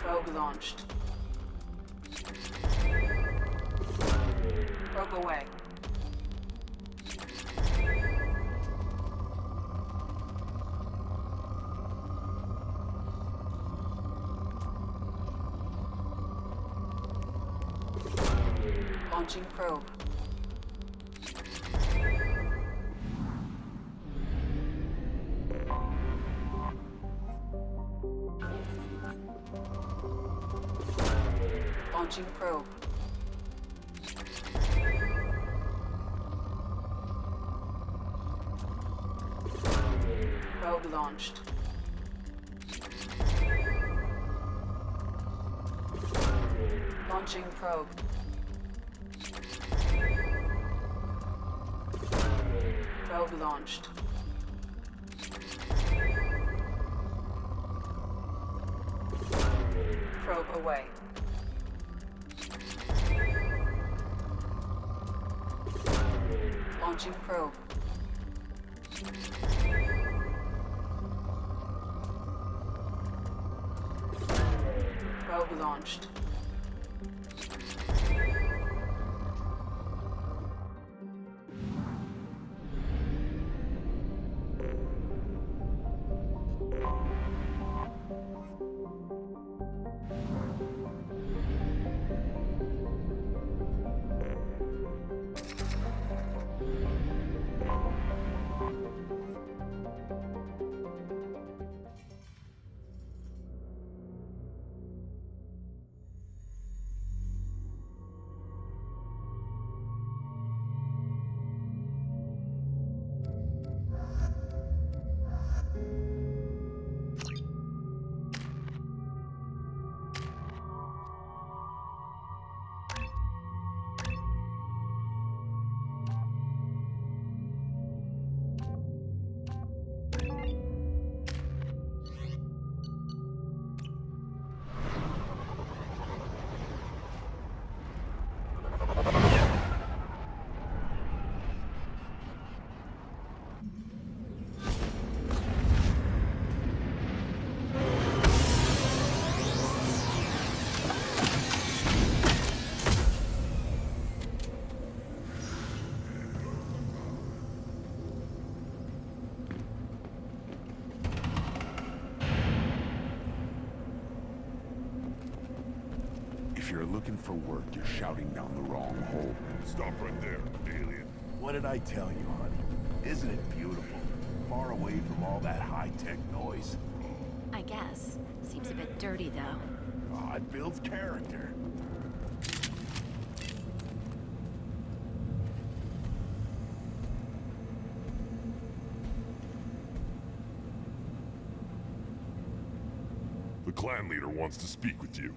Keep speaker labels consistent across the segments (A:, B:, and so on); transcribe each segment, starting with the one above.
A: Probe launched. Probe away. Launching probe. Launching probe. Probe launched. Launching probe. Probe launched. Probe away. Launching probe. Probe launched.
B: If you're looking for work, you're shouting down the wrong hole.
C: Stop right there, alien.
D: What did I tell you, honey? Isn't it beautiful? Far away from all that high-tech noise.
E: I guess. Seems a bit dirty, though.
D: Oh, it builds character.
C: The clan leader wants to speak with you.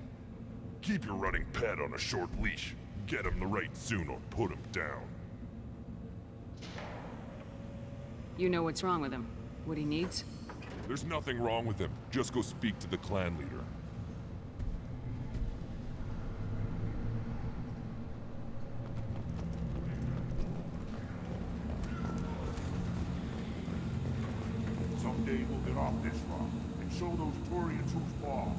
C: Keep your running pet on a short leash. Get him the right soon or put him down.
F: You know what's wrong with him? What he needs?
C: There's nothing wrong with him. Just go speak to the clan leader.
D: Someday we'll get off this rock and show those Turians who's boss.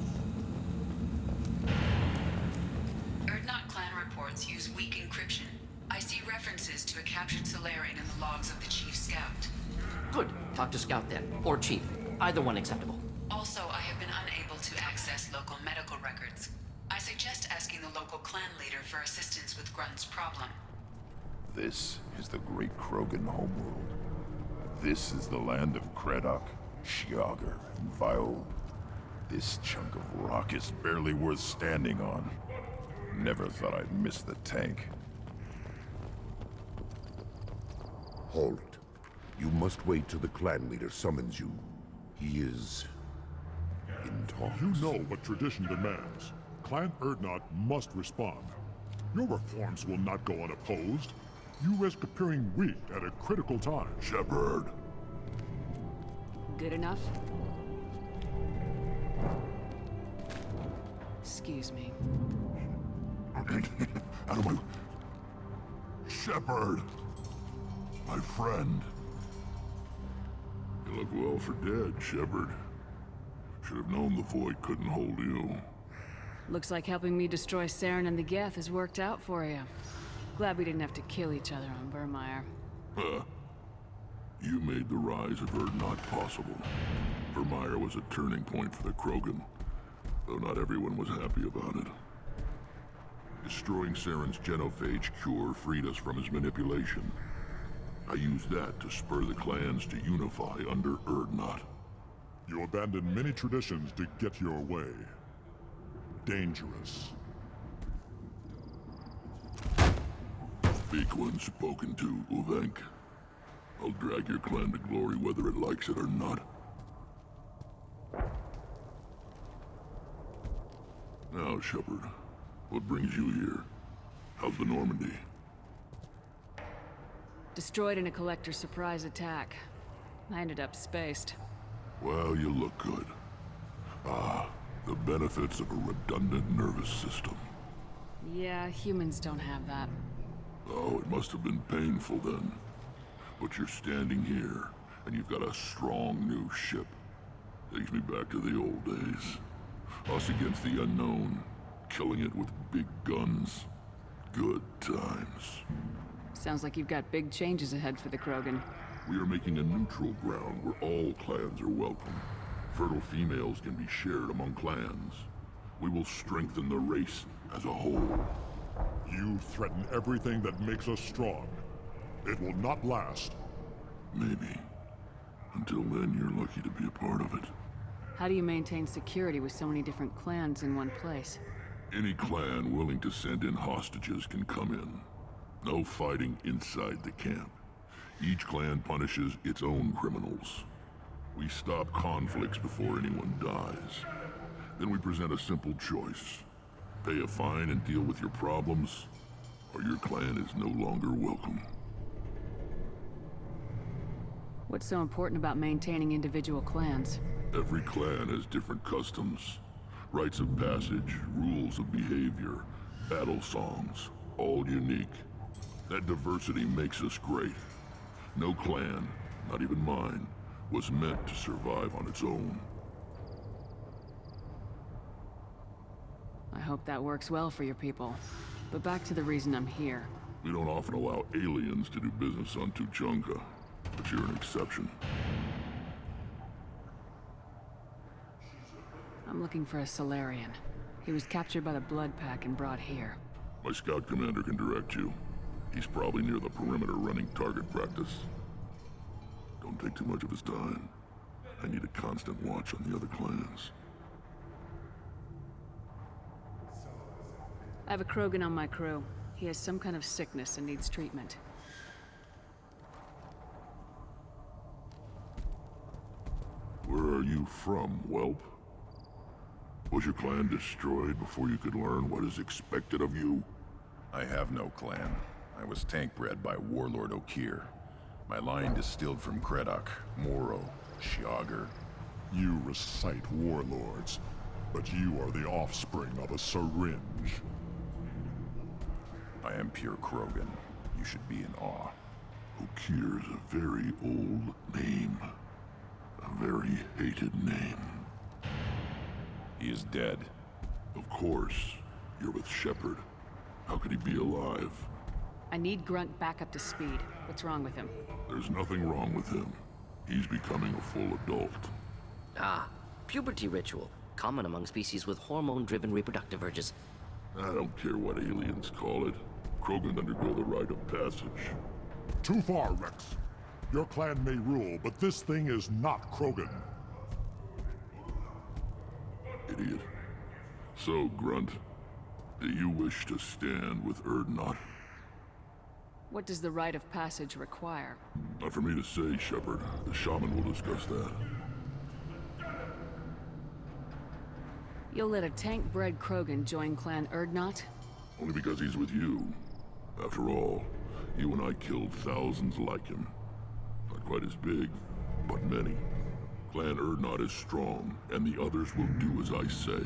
A: Erdnot clan reports use weak encryption. I see references to a captured Solarian in the logs of the Chief Scout.
G: Good. Talk to Scout then. Or Chief. Either one acceptable.
A: Also, I have been unable to access local medical records. I suggest asking the local clan leader for assistance with Grunt's problem.
H: This is the great Krogan homeworld. This is the land of Kredok, Shiagar, and Viol. This chunk of rock is barely worth standing on. Never thought I'd miss the tank.
I: Halt. You must wait till the clan leader summons you. He is... in talks.
C: You know what tradition demands. Clan Urdnot must respond. Your reforms will not go unopposed. You risk appearing weak at a critical time.
H: Shepard.
F: Good enough? Excuse me.
H: Out of my... Shepard! My friend. You look well for dead, Shepard. Should have known the Void couldn't hold you.
F: Looks like helping me destroy Saren and the Geth has worked out for you. Glad we didn't have to kill each other on Burmire.
H: You made the rise of Urdnot possible. Burmire was a turning point for the Krogan, though not everyone was happy about it. Destroying Saren's genophage cure freed us from his manipulation. I used that to spur the clans to unify under Urdnot.
C: You abandoned many traditions to get your way. Dangerous.
H: Speak when spoken to, Uvenk. I'll drag your clan to glory whether it likes it or not. Now, Shepard, what brings you here? How's the Normandy?
F: Destroyed in a collector surprise attack. I ended up spaced.
H: Well, you look good. Ah, the benefits of a redundant nervous system.
F: Yeah, humans don't have that.
H: Oh, it must have been painful then. But you're standing here, and you've got a strong new ship. Takes me back to the old days. Us against the unknown, killing it with big guns. Good times.
F: Sounds like you've got big changes ahead for the Krogan.
H: We are making a neutral ground where all clans are welcome. Fertile females can be shared among clans. We will strengthen the race as a whole.
C: You threaten everything that makes us strong. It will not last.
H: Maybe. Until then, you're lucky to be a part of it.
F: How do you maintain security with so many different clans in one place?
H: Any clan willing to send in hostages can come in. No fighting inside the camp. Each clan punishes its own criminals. We stop conflicts before anyone dies. Then we present a simple choice. Pay a fine and deal with your problems, or your clan is no longer welcome.
F: What's so important about maintaining individual clans?
H: Every clan has different customs, rites of passage, rules of behavior, battle songs, all unique. That diversity makes us great. No clan, not even mine, was meant to survive on its own.
F: I hope that works well for your people. But back to the reason I'm here.
H: We don't often allow aliens to do business on Tuchanka, but you're an exception.
F: I'm looking for a Solarian. He was captured by the Blood Pack and brought here.
H: My scout commander can direct you. He's probably near the perimeter running target practice. Don't take too much of his time. I need a constant watch on the other clans.
F: I have a Krogan on my crew. He has some kind of sickness and needs treatment.
H: Where are you from, whelp? Was your clan destroyed before you could learn what is expected of you?
J: I have no clan. I was tank bred by Warlord Okir. My line distilled from Kredok, Moro, Shiagar.
C: You recite warlords, but you are the offspring of a syringe.
J: I am pure Krogan. You should be in awe.
H: Okir is a very old name. A very hated name.
J: He is dead.
H: Of course. You're with Shepard. How could he be alive?
F: I need Grunt back up to speed. What's wrong with him?
H: There's nothing wrong with him. He's becoming a full adult.
G: Ah, puberty ritual. Common among species with hormone-driven reproductive urges.
H: I don't care what aliens call it. Krogan undergo the rite of passage.
C: Too far, Rex. Your clan may rule, but this thing is not Krogan.
H: Idiot. So, Grunt, do you wish to stand with Urdnot?
F: What does the rite of passage require?
H: Not for me to say, Shepard. The shaman will discuss that.
F: You'll let a tank-bred Krogan join Clan Urdnot?
H: Only because he's with you. After all, you and I killed thousands like him. Not quite as big, but many. Clan Urdnot is strong, and the others will do as I say.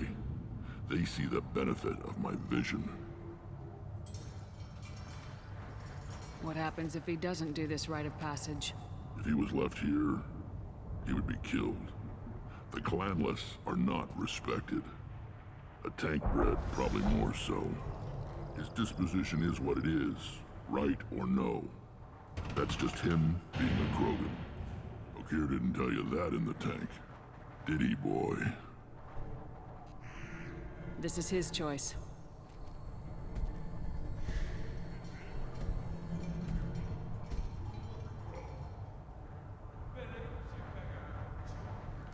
H: They see the benefit of my vision.
F: What happens if he doesn't do this rite of passage?
H: If he was left here, he would be killed. The clanless are not respected. A tank bred, probably more so. His disposition is what it is, right or no. That's just him being a Krogan. Okir didn't tell you that in the tank, did he, boy?
F: This is his choice.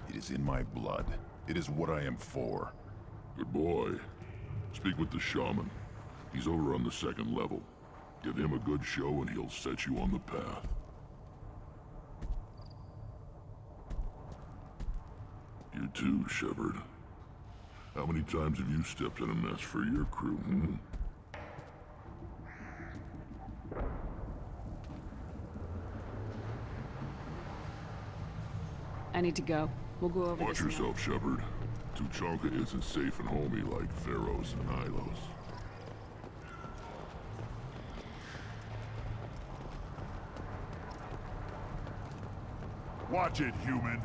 J: It is in my blood. It is what I am for.
H: Good boy. Speak with the shaman. He's over on the second level. Give him a good show and he'll set you on the path. You too, Shepard. How many times have you stepped in a mess for your crew, hmm?
F: I need to go. We'll go over
H: Watch
F: this
H: yourself, Shepard. Tuchanka isn't safe and homey like Pharaohs and Ilos.
C: Watch it, human.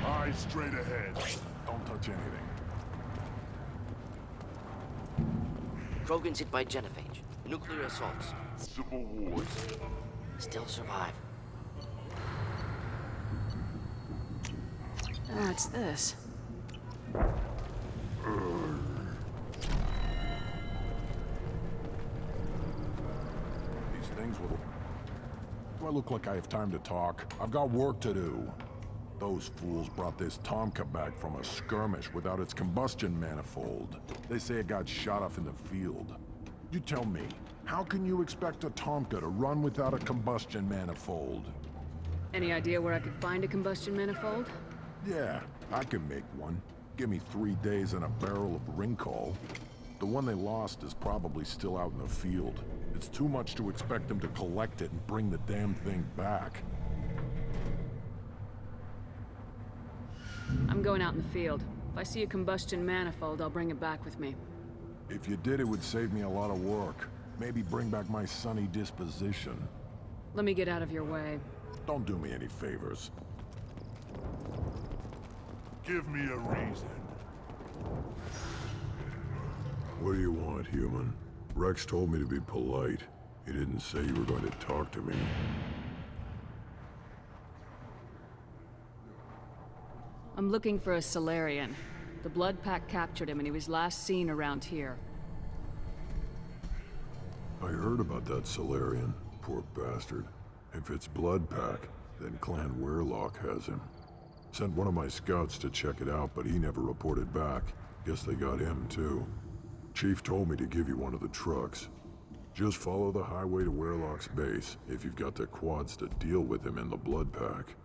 C: Eyes straight ahead.
J: Don't touch anything.
G: Krogans hit by genophage. Nuclear assaults.
C: Civil wars.
G: Still survive.
F: What's this?
J: These things will... Do I look like I have time to talk? I've got work to do. Those fools brought this Tomka back from a skirmish without its combustion manifold. They say it got shot off in the field. You tell me, how can you expect a Tomka to run without a combustion manifold?
F: Any idea where I could find a combustion manifold?
J: Yeah, I can make one. Give me 3 days and a barrel of Ringcall. The one they lost is probably still out in the field. It's too much to expect them to collect it and bring the damn thing back.
F: I'm going out in the field. If I see a combustion manifold, I'll bring it back with me.
J: If you did, it would save me a lot of work. Maybe bring back my sunny disposition.
F: Let me get out of your way.
J: Don't do me any favors.
C: Give me a reason.
I: What do you want, human? Rex told me to be polite. He didn't say you were going to talk to me.
F: I'm looking for a Solarian. The Blood Pack captured him and he was last seen around here.
I: I heard about that Solarian. Poor bastard. If it's Blood Pack, then Clan Weirlock has him. Sent one of my scouts to check it out, but he never reported back. Guess they got him, too. Chief told me to give you one of the trucks. Just follow the highway to Weirlock's base, if you've got the quads to deal with him in the Blood Pack.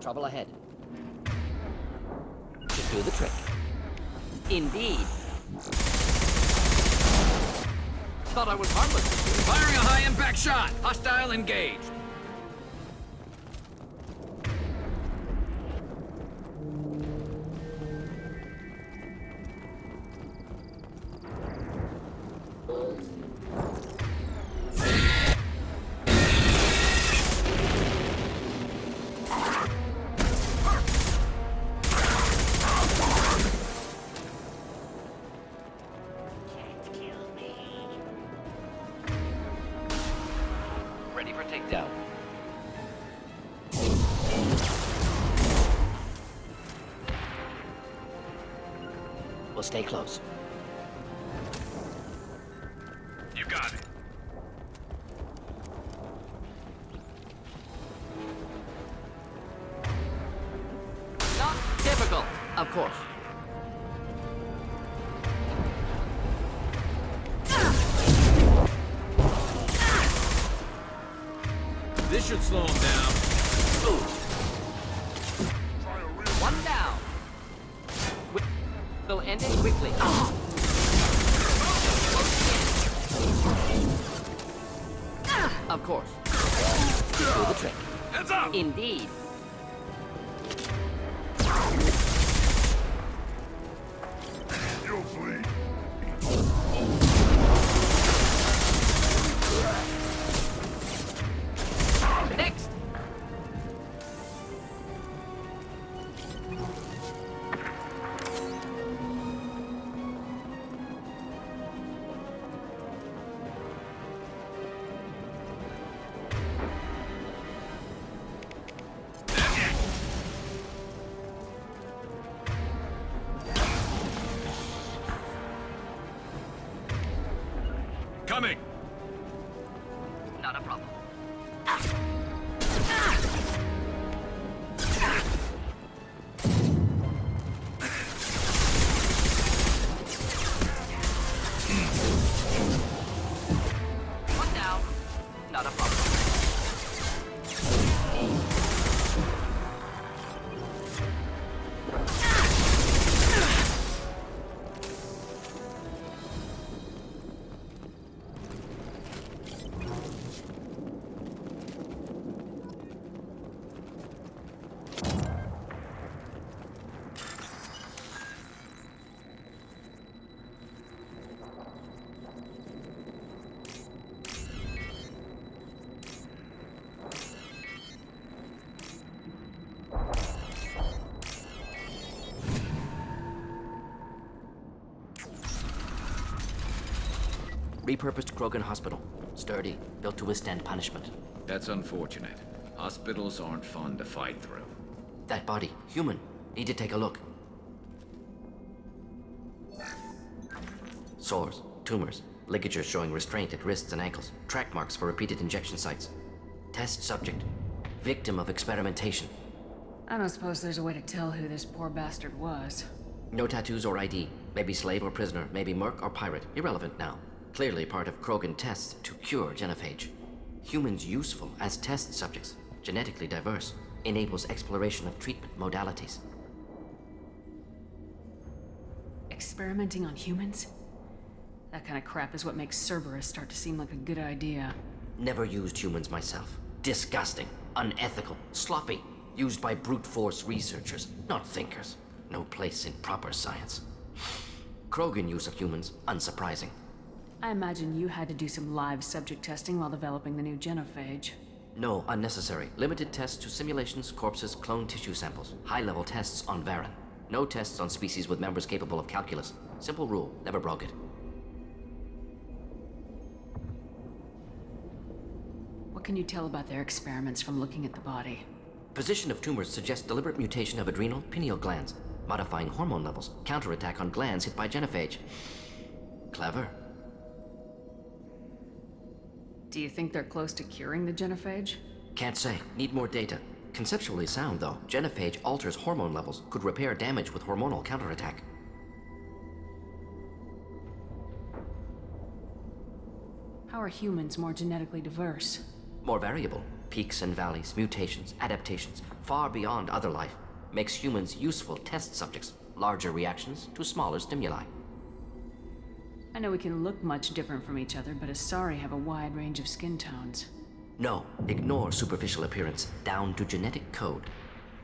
G: Trouble ahead. Should do the trick. Indeed.
K: Thought I was harmless. Firing a high-impact shot. Hostile engaged. Ready for takedown.
G: We'll stay close.
K: You got it.
G: Not difficult, of course.
K: This should slow him down.
G: One down. We'll end it quickly. Of course. Do the trick.
K: Heads up!
G: Indeed.
D: You'll flee.
G: Next.
K: Coming!
G: Not a problem. One down. Not a problem. Repurposed Krogan Hospital. Sturdy, built to withstand punishment.
K: That's unfortunate. Hospitals aren't fun to fight through.
G: That body, human. Need to take a look. Sores, tumors, ligatures showing restraint at wrists and ankles, track marks for repeated injection sites. Test subject. Victim of experimentation.
F: I don't suppose there's a way to tell who this poor bastard was.
G: No tattoos or ID. Maybe slave or prisoner, maybe merc or pirate. Irrelevant now. Clearly part of Krogan tests to cure genophage. Humans useful as test subjects. Genetically diverse. Enables exploration of treatment modalities.
F: Experimenting on humans? That kind of crap is what makes Cerberus start to seem like a good idea.
G: Never used humans myself. Disgusting. Unethical. Sloppy. Used by brute force researchers, not thinkers. No place in proper science. Krogan use of humans, unsurprising.
F: I imagine you had to do some live subject testing while developing the new genophage.
G: No, unnecessary. Limited tests to simulations, corpses, clone tissue samples. High-level tests on Varen. No tests on species with members capable of calculus. Simple rule, never broke it.
F: What can you tell about their experiments from looking at the body?
G: Position of tumors suggests deliberate mutation of adrenal, pineal glands. Modifying hormone levels. Counterattack on glands hit by genophage. Clever.
F: Do you think they're close to curing the genophage?
G: Can't say. Need more data. Conceptually sound, though. Genophage alters hormone levels. Could repair damage with hormonal counterattack.
F: How are humans more genetically diverse?
G: More variable. Peaks and valleys, mutations, adaptations, far beyond other life, makes humans useful test subjects, larger reactions to smaller stimuli.
F: I know we can look much different from each other, but Asari have a wide range of skin tones.
G: No, ignore superficial appearance, down to genetic code.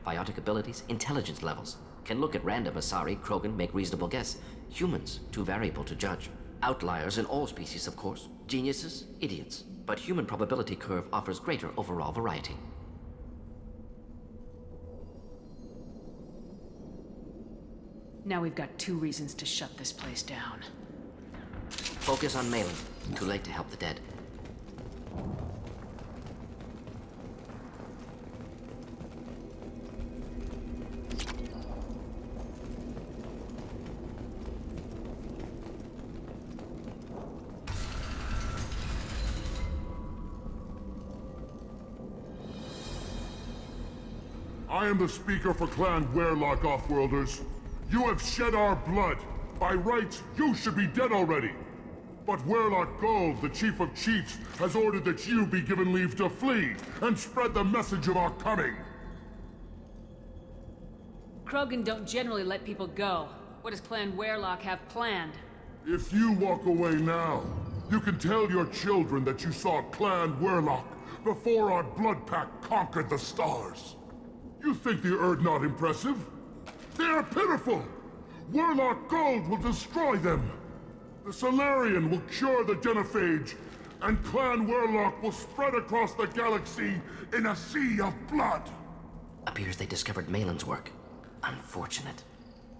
G: Biotic abilities, intelligence levels. Can look at random Asari, Krogan, make reasonable guess. Humans, too variable to judge. Outliers in all species, of course. Geniuses, idiots. But human probability curve offers greater overall variety.
F: Now we've got 2 reasons to shut this place down.
G: Focus on Malin. Too late to help the dead.
C: I am the speaker for Clan Werelock, Offworlders. You have shed our blood. By rights, you should be dead already. But Werelock Gold, the Chief of Chiefs, has ordered that you be given leave to flee and spread the message of our coming.
F: Krogan don't generally let people go. What does Clan Werelock have planned?
C: If you walk away now, you can tell your children that you saw Clan Werelock before our blood pact conquered the stars. You think the Erd not impressive? They are pitiful! Werelock Gold will destroy them! The Solarian will cure the genophage, and Clan Werelock will spread across the galaxy in a sea of blood!
G: Appears they discovered Malin's work. Unfortunate.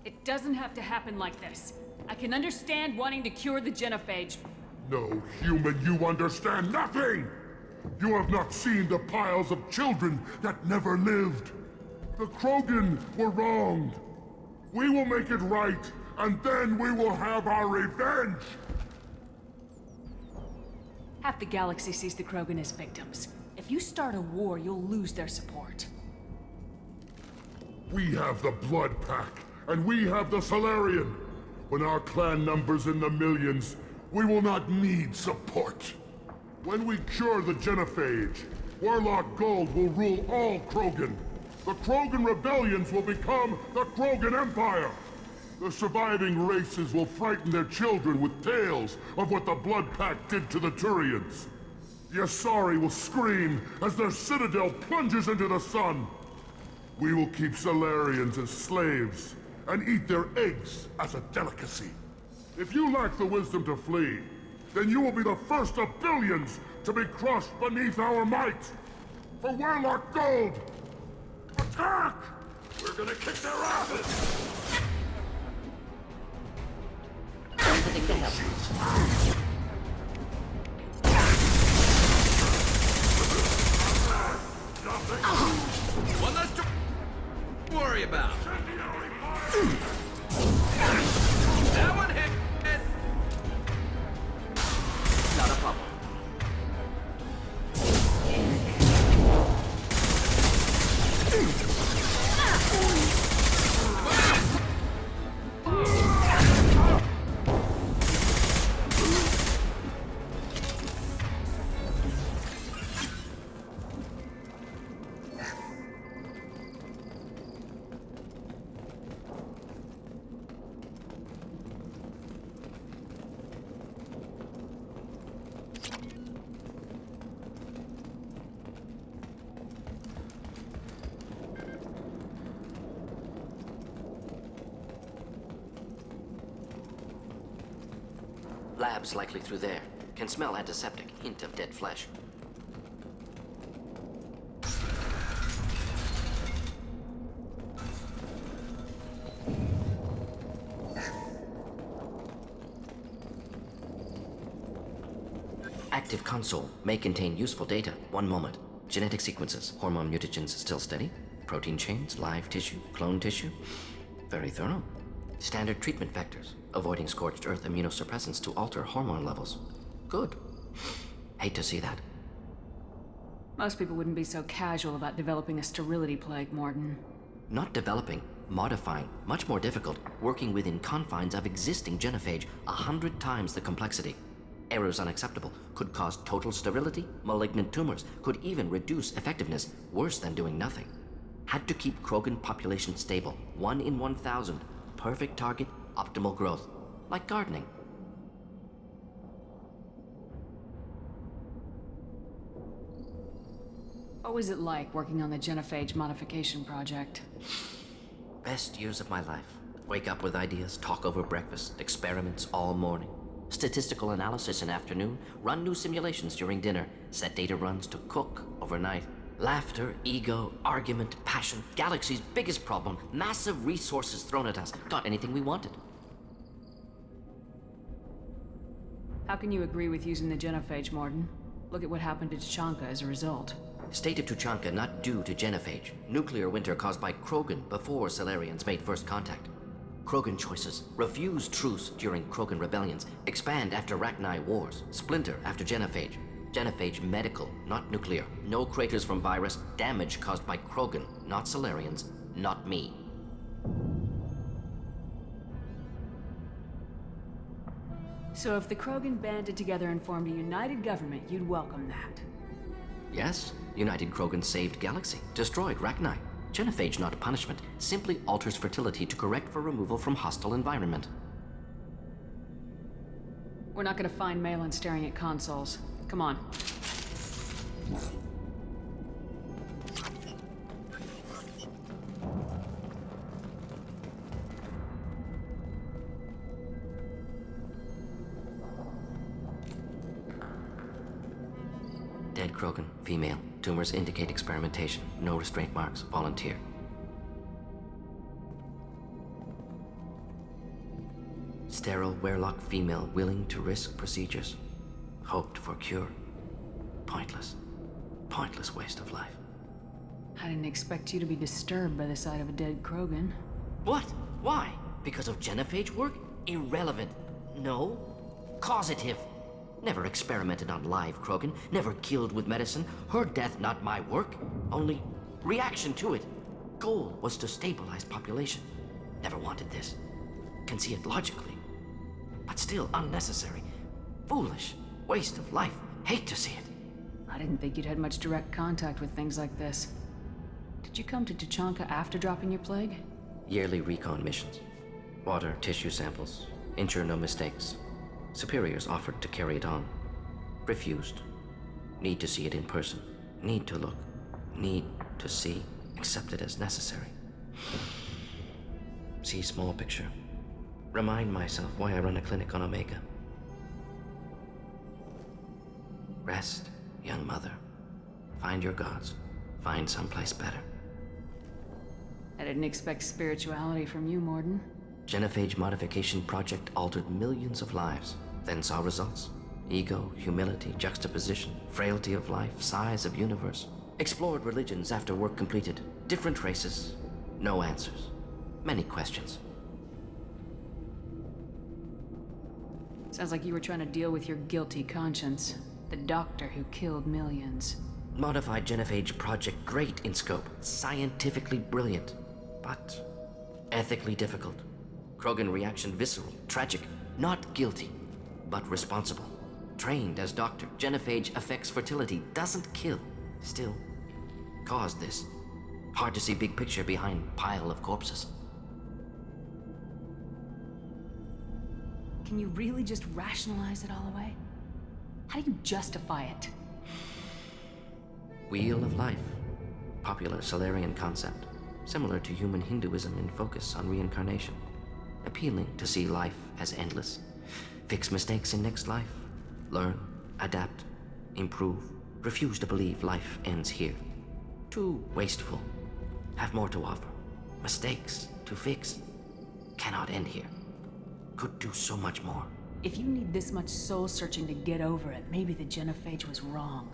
F: It doesn't have to happen like this. I can understand wanting to cure the genophage.
C: No, human, you understand nothing! You have not seen the piles of children that never lived. The Krogan were wronged. We will make it right, and then we will have our revenge!
F: Half the galaxy sees the Krogan as victims. If you start a war, you'll lose their support.
C: We have the Blood Pack, and we have the Solarian. When our clan numbers in the millions, we will not need support. When we cure the genophage, Werelock Gold will rule all Krogan. The Krogan rebellions will become the Krogan Empire. The surviving races will frighten their children with tales of what the Blood Pack did to the Turians. The Asari will scream as their citadel plunges into the sun. We will keep Solarians as slaves and eat their eggs as a delicacy. If you lack the wisdom to flee, then you will be the first of billions to be crushed beneath our might. For Werelock Gold! Attack! We're gonna kick their asses!
G: Something to help.
K: One less to worry about. That one hit.
G: Not a problem. Labs likely through there. Can smell antiseptic, hint of dead flesh. Active console may contain useful data. One moment. Genetic sequences, hormone mutagens still steady. Protein chains, live tissue, clone tissue. Very thorough. Standard treatment vectors, avoiding scorched earth immunosuppressants to alter hormone levels. Good. Hate to see that.
F: Most people wouldn't be so casual about developing a sterility plague, Mordin.
G: Not developing, modifying, much more difficult, working within confines of existing genophage, 100 times the complexity. Errors unacceptable. Could cause total sterility, malignant tumors. Could even reduce effectiveness. Worse than doing nothing. Had to keep Krogan population stable. 1 in 1,000. Perfect target, optimal growth. Like gardening.
F: What was it like working on the genophage modification project?
G: Best years of my life. Wake up with ideas, talk over breakfast, experiments all morning. Statistical analysis in afternoon, run new simulations during dinner, set data runs to cook overnight. Laughter, ego, argument, passion, Galaxy's biggest problem, massive resources thrown at us. Got anything we wanted.
F: How can you agree with using the genophage, Mordin? Look at what happened to Tachanka as a result.
G: State of Tuchanka not due to genophage. Nuclear winter caused by Krogan before Salarians made first contact. Krogan choices. Refuse truce during Krogan rebellions. Expand after Rachni wars. Splinter after genophage. Genophage medical, not nuclear. No craters from virus. Damage caused by Krogan, not Salarians, not me.
F: So if the Krogan banded together and formed a united government, you'd welcome that?
G: Yes, United Krogan saved Galaxy, destroyed Rachni. Genophage not punishment, simply alters fertility to correct for removal from hostile environment.
F: We're not gonna find Malin staring at consoles. Come on.
G: Dead Krogan, female. Tumors indicate experimentation. No restraint marks. Volunteer. Sterile Werelock female willing to risk procedures. Hoped for cure. Pointless. Pointless waste of life.
F: I didn't expect you to be disturbed by the sight of a dead Krogan.
G: What? Why? Because of genophage work? Irrelevant. No. Causative. Never experimented on live Krogan, never killed with medicine. Her death not my work, only reaction to it. Goal was to stabilize population. Never wanted this. Can see it logically. But still unnecessary. Foolish. Waste of life. Hate to see it.
F: I didn't think you'd had much direct contact with things like this. Did you come to Tachanka after dropping your plague?
G: Yearly recon missions. Water, tissue samples. Ensure no mistakes. Superiors offered to carry it on. Refused. Need to see it in person. Need to look. Need to see. Accept it as necessary. See small picture. Remind myself why I run a clinic on Omega. Rest, young mother. Find your gods. Find someplace better.
F: I didn't expect spirituality from you, Mordin.
G: Genophage modification project altered millions of lives, then saw results. Ego, humility, juxtaposition, frailty of life, size of universe. Explored religions after work completed. Different races, no answers. Many questions.
F: Sounds like you were trying to deal with your guilty conscience. The doctor who killed millions.
G: Modified genophage project great in scope. Scientifically brilliant, but ethically difficult. Krogan reaction visceral, tragic, not guilty, but responsible. Trained as doctor, genophage affects fertility, doesn't kill. Still, caused this. Hard to see big picture behind pile of corpses.
F: Can you really just rationalize it all away? How do you justify it?
G: Wheel of life. Popular Solarian concept. Similar to human Hinduism in focus on reincarnation. Appealing to see life as endless. Fix mistakes in next life. Learn, adapt, improve. Refuse to believe life ends here. Too wasteful. Have more to offer. Mistakes to fix. Cannot end here. Could do so much more.
F: If you need this much soul searching to get over it, maybe the genophage was wrong.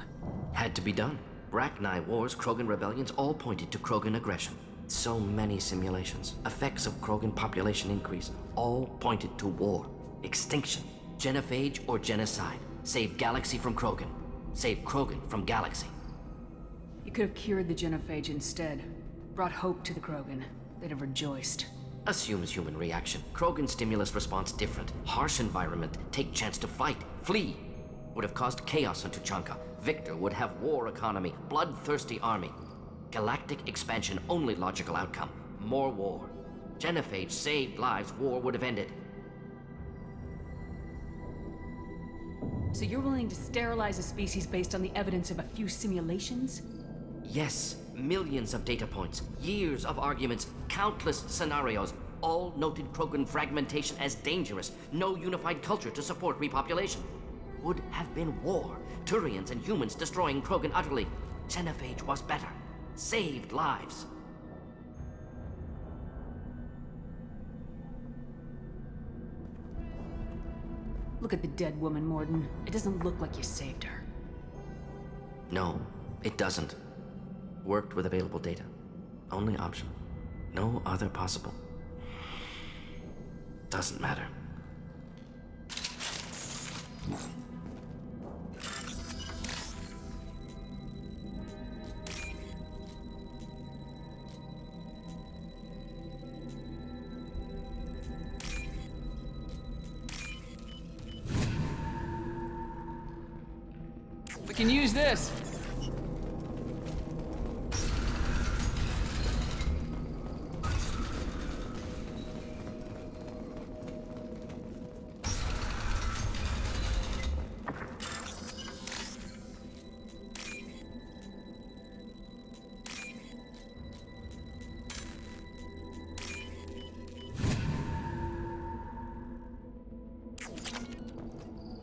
G: Had to be done. Rachni wars, Krogan rebellions all pointed to Krogan aggression. So many simulations, effects of Krogan population increase, all pointed to war, extinction, genophage or genocide. Save Galaxy from Krogan. Save Krogan from Galaxy.
F: You could have cured the genophage instead. Brought hope to the Krogan. They'd have rejoiced.
G: Assumes human reaction. Krogan stimulus response different. Harsh environment. Take chance to fight. Flee. would have caused chaos in Tuchanka. Victor would have war economy, bloodthirsty army. Galactic expansion, only logical outcome. More war. Genophage saved lives, war would have ended.
F: So you're willing to sterilize a species based on the evidence of a few simulations?
G: Yes, millions of data points, years of arguments, countless scenarios, all noted Krogan fragmentation as dangerous, no unified culture to support repopulation. Would have been war, Turians and humans destroying Krogan utterly. Genophage was better, saved lives.
F: Look at the dead woman, Mordin. It doesn't look like you saved her.
G: No, it doesn't. Worked with available data. Only option. No other possible. Doesn't matter.
F: We can use this.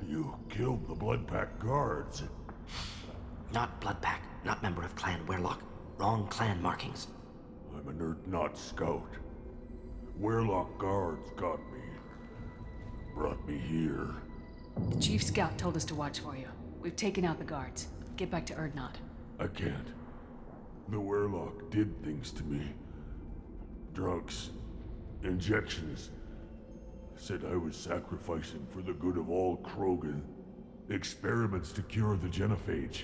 C: You killed the Bloodpack guards.
G: Not Bloodpack, not member of Clan Werlock. Wrong clan markings.
C: I'm a nerd, not scout. Werlock guards got me. Brought me here.
F: The Chief Scout told us to watch for you. We've taken out the guards. Get back to Erdnot.
C: I can't. The Werlock did things to me. Drugs. Injections. Said I was sacrificing for the good of all Krogan. Experiments to cure the genophage.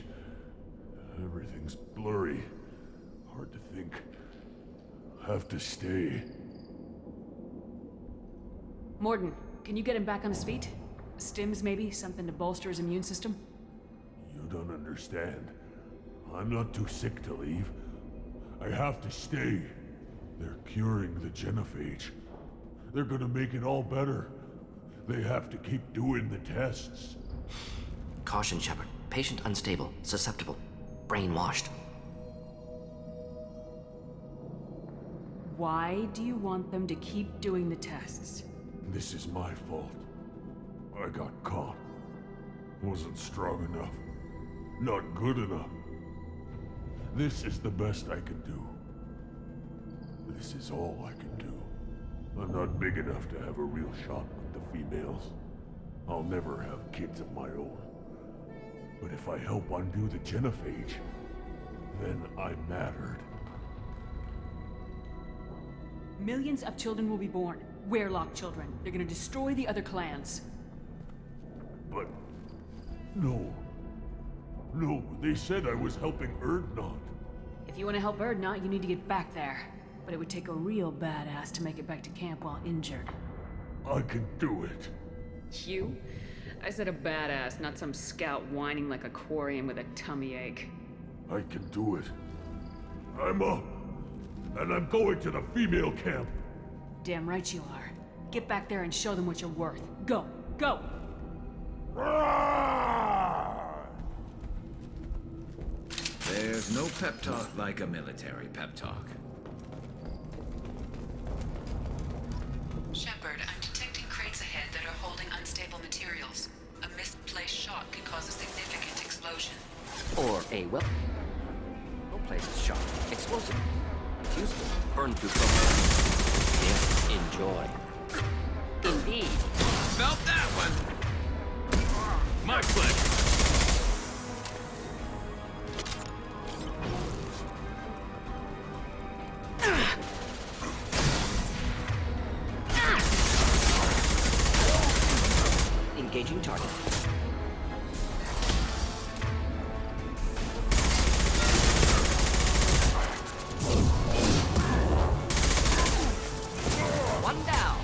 C: Everything's blurry. Hard to think. Have to stay.
F: Mordin, can you get him back on his feet? Stims, maybe? Something to bolster his immune system?
C: You don't understand. I'm not too sick to leave. I have to stay. They're curing the genophage. They're gonna make it all better. They have to keep doing the tests.
G: Caution, Shepard. Patient unstable, susceptible, brainwashed.
F: Why do you want them to keep doing the tests?
C: This is my fault. I got caught. Wasn't strong enough. Not good enough. This is the best I can do. This is all I can do. I'm not big enough to have a real shot with the females. I'll never have kids of my own. But if I help undo the genophage, then I mattered.
F: Millions of children will be born. Werlock children. They're gonna destroy the other clans.
C: But... no. No, they said I was helping Erdnot.
F: If you want to help Erdnot, you need to get back there. But it would take a real badass to make it back to camp while injured.
C: I can do it.
F: You? I said a badass, not some scout whining like a quarian with a tummy ache.
C: I can do it. I'm up. And I'm going to the female camp.
F: Damn right you are. Get back there and show them what you're worth. Go! Go!
K: There's no pep talk like a military pep talk.
A: Shepard, I'm detecting crates ahead that are holding unstable materials. A misplaced shot could cause a significant explosion.
G: Or a weapon. No place is sharp. Explosive. Fusible. Burn through cover. Yes, enjoy. Indeed.
K: Felt that one! My pleasure!
G: Engaging target. One down.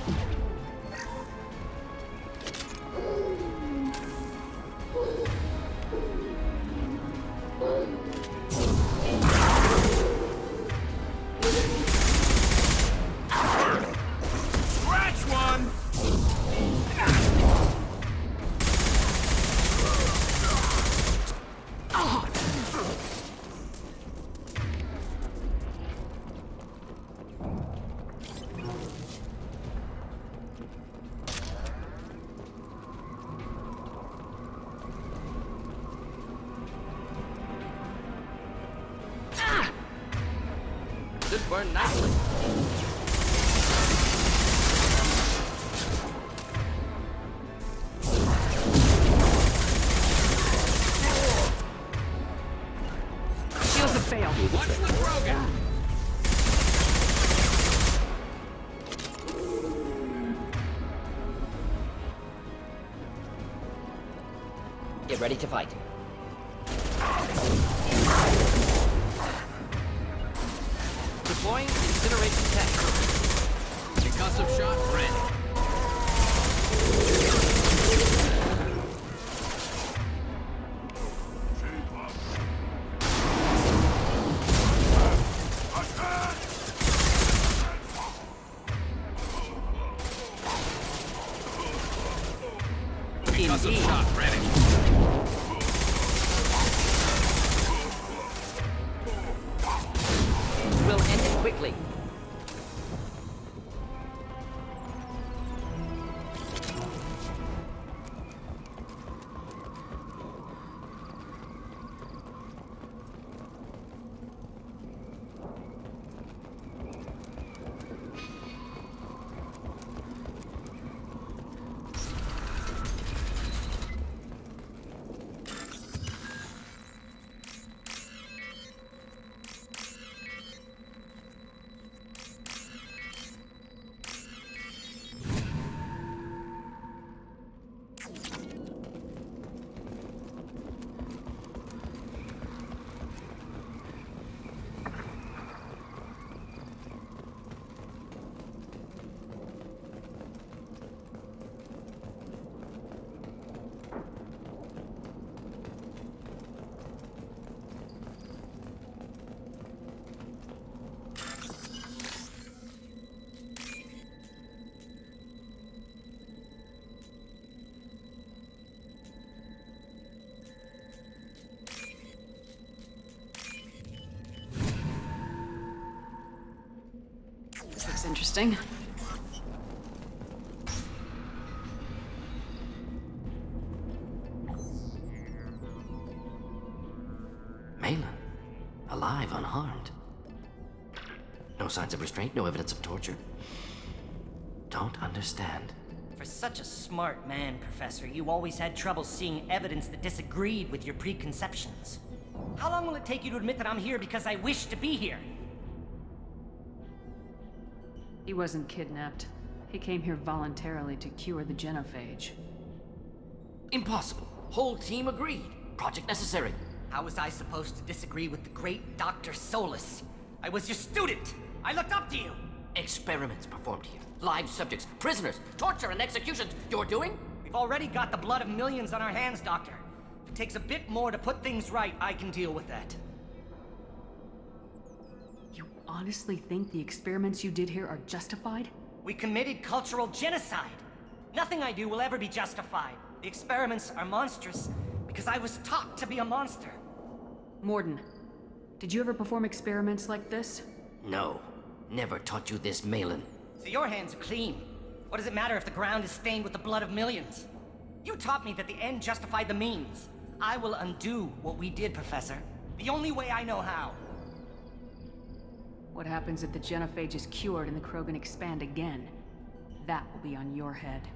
K: Should burn nicely.
F: Shields have failed.
K: Watch the Krogan!
G: Get ready to fight.
K: Deploying incineration tech. Concussive shot ready. Concussive shot ready.
G: We'll end it quickly.
F: This looks interesting.
G: Malin, alive, unharmed. No signs of restraint, no evidence of torture. Don't understand.
L: For such a smart man, Professor, you always had trouble seeing evidence that disagreed with your preconceptions. How long will it take you to admit that I'm here because I wish to be here?
F: He wasn't kidnapped. He came here voluntarily to cure the genophage.
G: Impossible. Whole team agreed. Project necessary.
L: How was I supposed to disagree with the great Dr. Solus? I was your student! I looked up to you!
G: Experiments performed here. Live subjects, prisoners, torture and executions. You're doing?
L: We've already got the blood of millions on our hands, Doctor. If it takes a bit more to put things right, I can deal with that.
F: You honestly think the experiments you did here are justified?
L: We committed cultural genocide. Nothing I do will ever be justified. The experiments are monstrous because I was taught to be a monster.
F: Mordin, did you ever perform experiments like this?
G: No. Never taught you this, Malin.
L: So your hands are clean. What does it matter if the ground is stained with the blood of millions? You taught me that the end justified the means. I will undo what we did, Professor. The only way I know how.
F: What happens if the genophage is cured and the Krogan expand again? That will be on your head.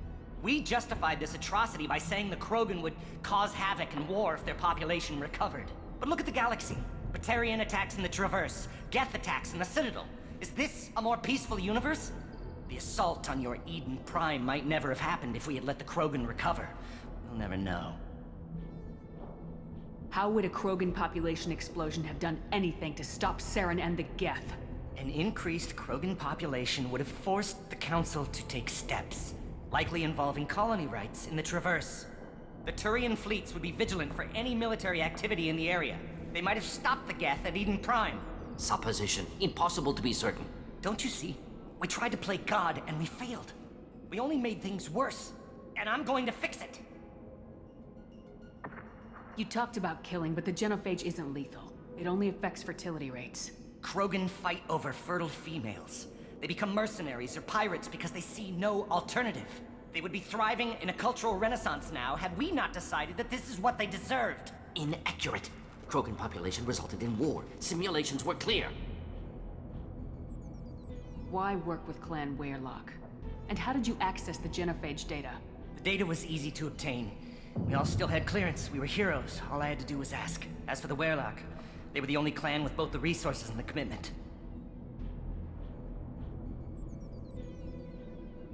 L: We justified this atrocity by saying the Krogan would cause havoc and war if their population recovered. But look at the galaxy. Batarian attacks in the Traverse, Geth attacks in the Citadel. Is this a more peaceful universe? The assault on your Eden Prime might never have happened if we had let the Krogan recover. We'll never know.
F: How would a Krogan population explosion have done anything to stop Saren and the Geth?
L: An increased Krogan population would have forced the Council to take steps, likely involving colony rights in the Traverse. The Turian fleets would be vigilant for any military activity in the area. They might have stopped the Geth at Eden Prime.
G: Supposition. Impossible to be certain.
L: Don't you see? We tried to play God and we failed. We only made things worse. And I'm going to fix it.
F: You talked about killing, but the genophage isn't lethal. It only affects fertility rates.
L: Krogan fight over fertile females. They become mercenaries or pirates because they see no alternative. They would be thriving in a cultural renaissance now had we not decided that this is what they deserved.
G: Inaccurate. Krogan population resulted in war. Simulations were clear.
F: Why work with Clan Weyrloc? And how did you access the genophage data?
L: The data was easy to obtain. We all still had clearance. We were heroes. All I had to do was ask. As for the Weyrloc, they were the only clan with both the resources and the commitment.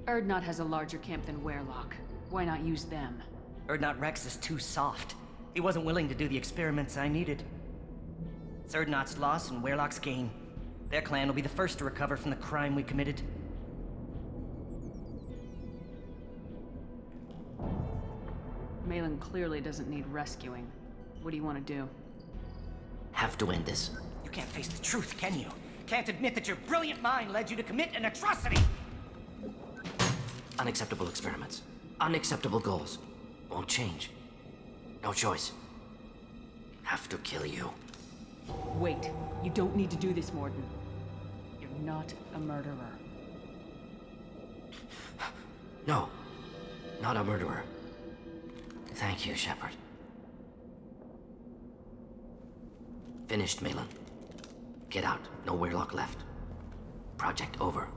F: Urdnot has a larger camp than Weyrloc. Why not use them?
L: Urdnot Rex is too soft. He wasn't willing to do the experiments I needed. It's Urdnot's loss and Weyrloc's gain. Their clan will be the first to recover from the crime we committed.
F: Malin clearly doesn't need rescuing. What do you want to do?
G: Have to end this.
L: You can't face the truth, can you? Can't admit that your brilliant mind led you to commit an atrocity!
G: Unacceptable experiments. Unacceptable goals. Won't change. No choice. Have to kill you.
F: Wait. You don't need to do this, Mordin. You're not a murderer.
G: No. Not a murderer. Thank you, Shepard. Finished, Malin. Get out. No Weyrloc left. Project over.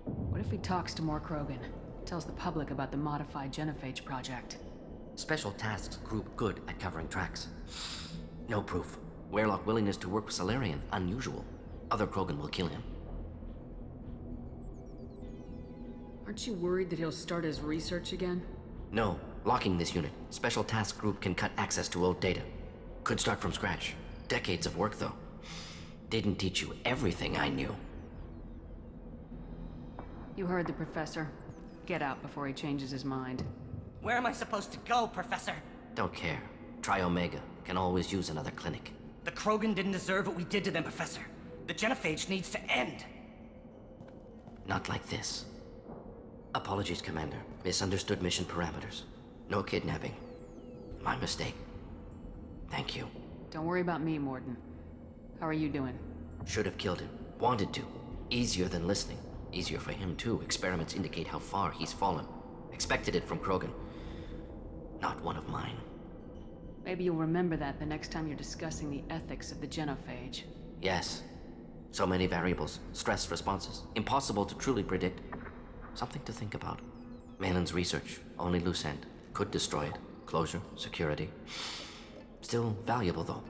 F: What if he talks to more Krogan? Tells the public about the modified genophage project?
G: Special Tasks Group good at covering tracks. No proof. Weyrloc willingness to work with Salarian, unusual. Other Krogan will kill him.
F: Aren't you worried that he'll start his research again?
G: No. Locking this unit. Special Task Group can cut access to old data. Could start from scratch. Decades of work, though. Didn't teach you everything I knew.
F: You heard the professor. Get out before he changes his mind.
L: Where am I supposed to go, Professor?
G: Don't care. Try Omega. Can always use another clinic.
L: The Krogan didn't deserve what we did to them, Professor. The genophage needs to end.
G: Not like this. Apologies, Commander. Misunderstood mission parameters. No kidnapping. My mistake. Thank you.
F: Don't worry about me, Mordin. How are you doing?
G: Should have killed him. Wanted to. Easier than listening. Easier for him, too. Experiments indicate how far he's fallen. Expected it from Krogan. Not one of mine.
F: Maybe you'll remember that the next time you're discussing the ethics of the genophage.
G: Yes. So many variables. Stress responses. Impossible to truly predict. Something to think about. Malin's research. Only loose end. Could destroy it. Closure. Security. Still valuable, though.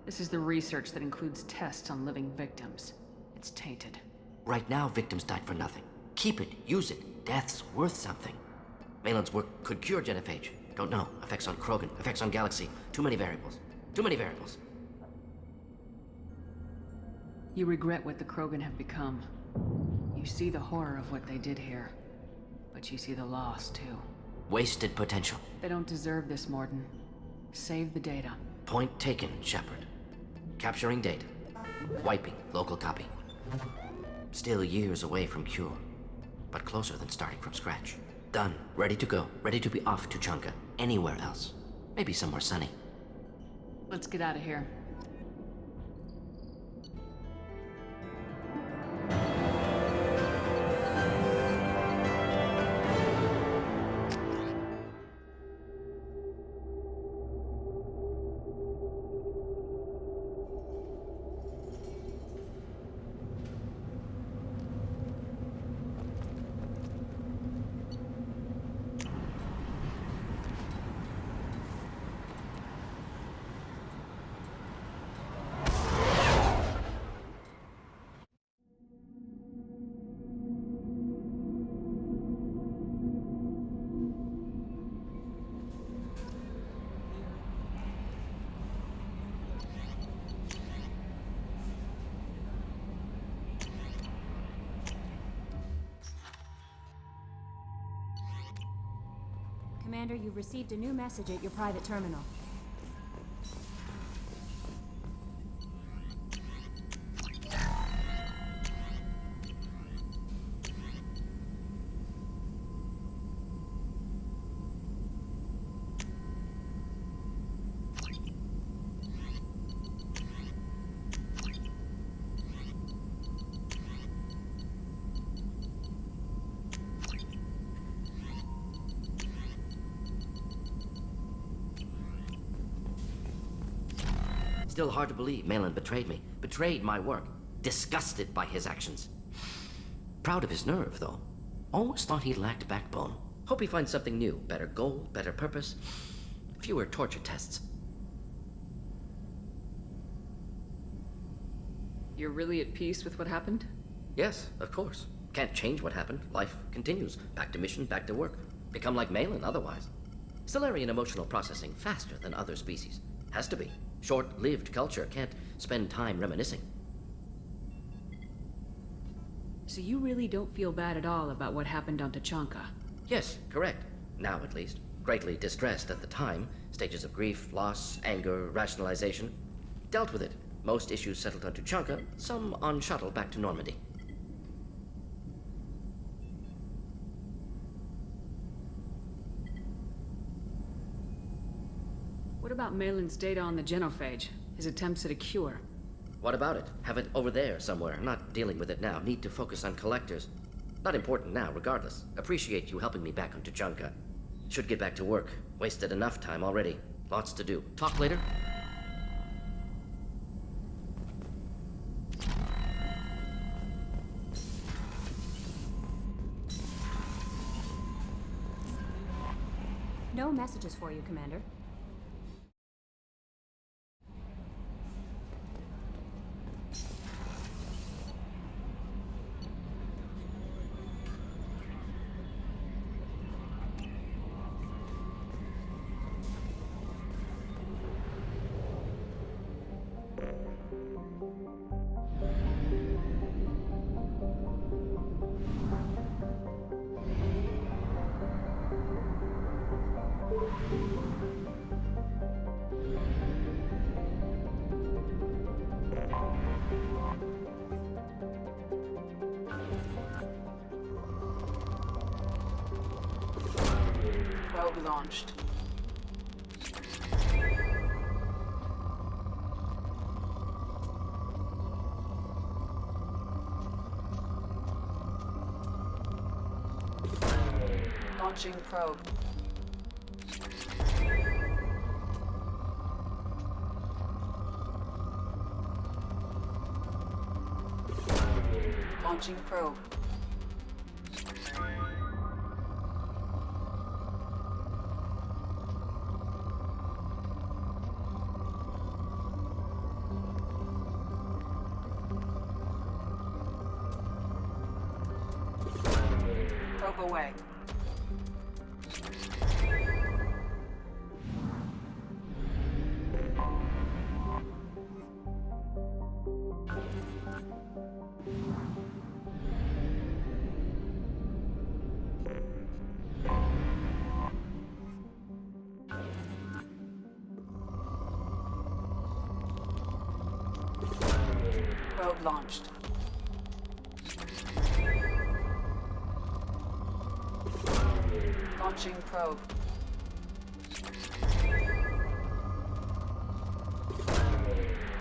F: This is the research that includes tests on living victims. It's tainted.
G: Right now, victims died for nothing. Keep it. Use it. Death's worth something. Malin's work could cure genophage. Don't know. Effects on Krogan. Effects on Galaxy. Too many variables. Too many variables.
F: You regret what the Krogan have become. You see the horror of what they did here. But you see the loss, too.
G: Wasted potential.
F: They don't deserve this, Mordin. Save the data.
G: Point taken, Shepard. Capturing data. Wiping local copy. Still years away from cure. But closer than starting from scratch. Done. Ready to go. Ready to be off to Chunka. Anywhere else. Maybe somewhere sunny.
F: Let's get out of here.
E: Commander, you've received a new message at your private terminal.
G: Still hard to believe Malin betrayed me. Betrayed my work. disgusted by his actions. Proud of his nerve, though. Always thought he lacked backbone. Hope he finds something new. Better goal, better purpose, fewer torture tests.
F: You're really at peace with what happened?
G: Yes, of course. Can't change what happened. Life continues. Back to mission, back to work. Become like Malin otherwise. Solarian emotional processing faster than other species. Has to be. Short-lived culture can't spend time reminiscing.
F: So you really don't feel bad at all about what happened on Tachanka?
G: Yes, correct. Now at least. Greatly distressed at the time. Stages of grief, loss, anger, rationalization. Dealt with it. Most issues settled on Tachanka, some on shuttle back to Normandy.
F: What about Malin's data on the genophage? His attempts at a cure?
G: What about it? Have it over there somewhere. Not dealing with it now. Need to focus on collectors. Not important now, regardless. Appreciate you helping me back on Tachanka. Should get back to work. Wasted enough time already. Lots to do. Talk later?
E: No messages for you, Commander.
F: Probe launched. Launching probe. Launching probe. Probe away. Probe launched. Launching probe.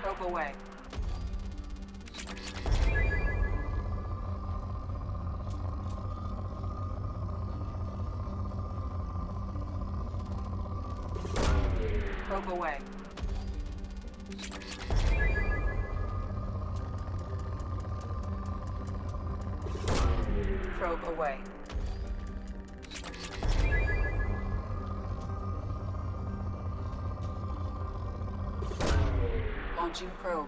F: Probe away. Probe away. Probe away. Launching probe.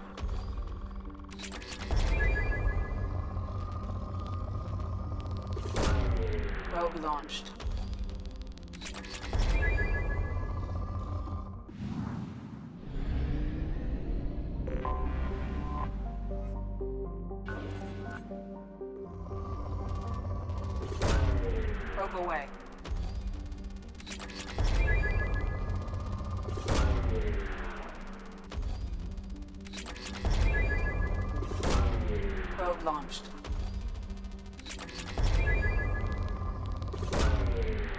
F: Probe launched. Probe away. Probe launched.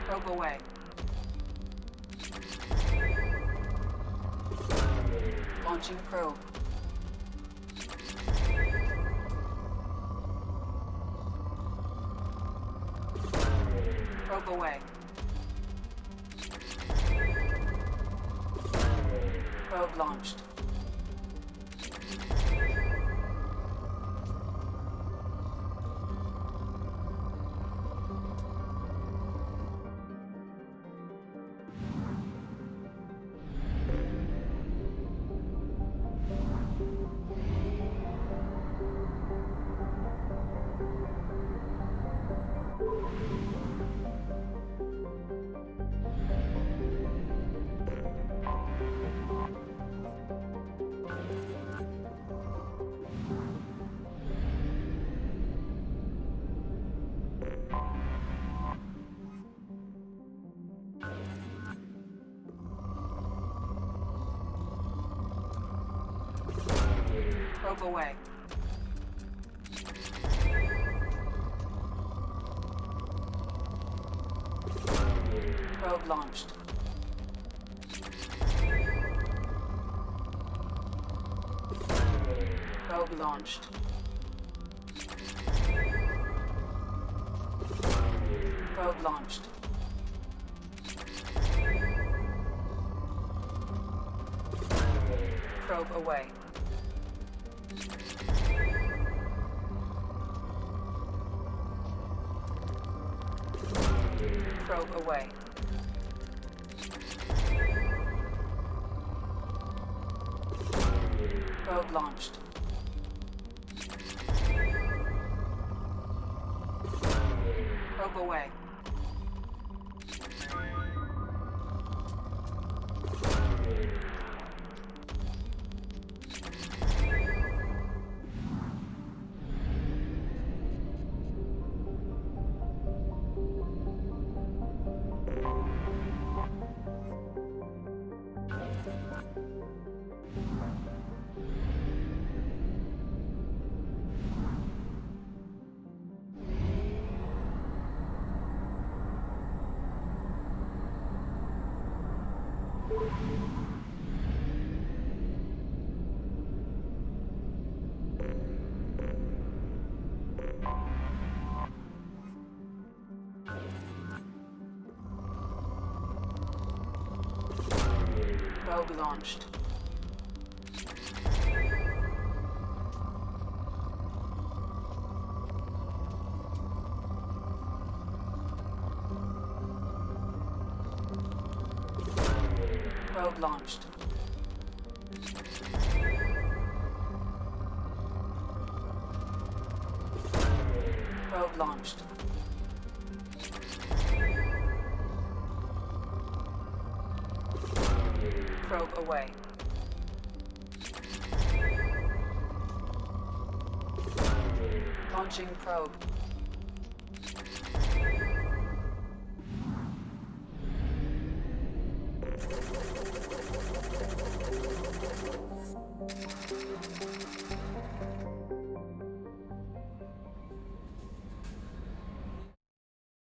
F: Probe away. Launching probe. Probe away. Probe launched. Probe away. Probe launched. Probe launched. Probe launched. Probe away. Probe away. Probe launched. Probe away. Probe launched. Probe launched. Probe launched. Probe away. Launching probe.